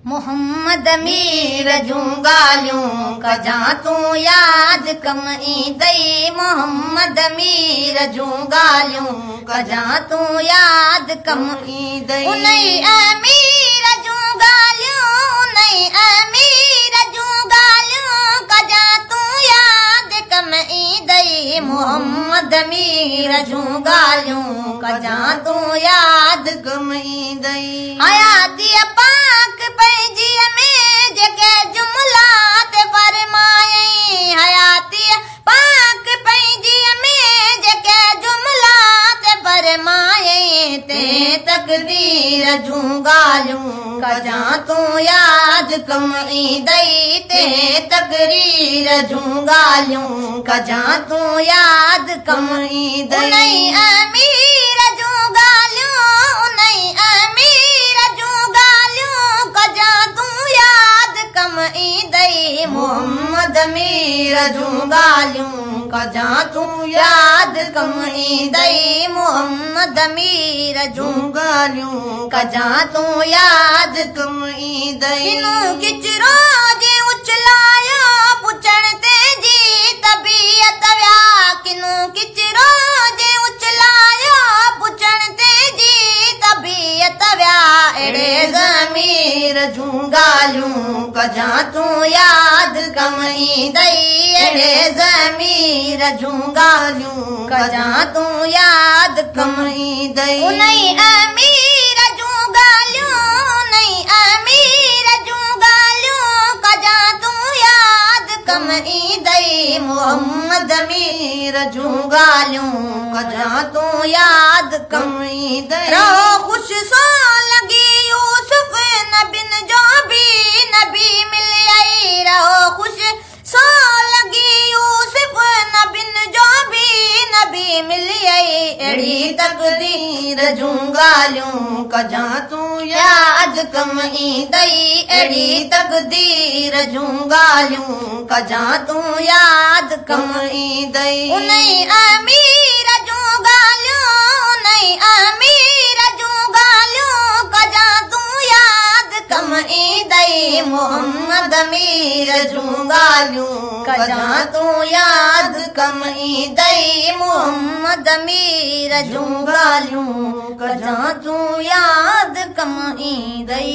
मोहम्मद मीर जूं ॻाल्हियूं कजां तूं यादि कम ईंदई। मोहम्मद मीर जूं ॻाल्हियूं कजां तूं यादि कम ईंदई। उन्हई अमीर जूं ॻाल्हियूं उन्हई अमीर जूं ॻाल्हियूं कजां तूं यादि कम ईंदई। मोहम्मद मीर जूं ॻाल्हियूं कजां तूं यादि कम ईंदई। हयाती पाक पंहिंजी में जेके जुमला ते फरमायई। हयाती पाक पंहिंजी में जेके जुमला ते फरमायई। ते तकदीर जूं ॻाल्हियूं कजां तूं यादि कम ईंदई। ते तकदीर जूं ॻाल्हियूं कजां तूं यादि कम ईंदई। उन्हई अमीर जूं ॻाल्हियूं उन्हई अमीर जूं ॻाल्हियूं कजां तूं यादि कम ईंदई। मोहम्मद मीर जूं ॻाल्हियूं कजां तूं यादि कम ईंदई। मोहम्मद मीर जूं ॻाल्हियूं कजां तूं यादि कम ईंदई। किचरो जे उछलायो पुछण ते जी तबीयत व्या। किनू किचरो जे उछलायो पुछण ते जी तबीयत व्या। अहिड़े ज़मीर जूं ॻाल्हियूं कजां तूं यादि कम ईंदई। अहिड़े ज़मीर जूं ॻाल्हियूं कजां तूं यादि कम ईंदई। उन्हई अमीर जूं ॻाल्हियूं उन्हई अमीर जूं ॻाल्हियूं कजां तूं यादि कम ईंदई। मोहम्मद मीर जूं ॻाल्हियूं कजां तूं यादि कम ईंदई। रहो ख़ुशि सो लॻी यूसुफ नबिन जो बि नबी मिलियई। रहो ख़ुशि सो लॻी यूसुफ नबिन जो बि नबी मिलियई। अहिड़ी तकदीर जूं ॻाल्हियूं कजां तूं यादि कम ईंदई। अहिड़ी तकदीर जूं ॻाल्हियूं कजां तूं यादि कम ईंदई। उन्हई अमीर जूं ॻाल्हियूं उन्हई अमीर जूं ॻाल्हियूं कजां तूं यादि कम ईंदई। मोहम्मद मीर जूं ॻाल्हियूं कजां तूं यादि कम ईंदई। मोहम्मद मीर जूं ॻाल्हियूं कजां तूं यादि कम ईंदई।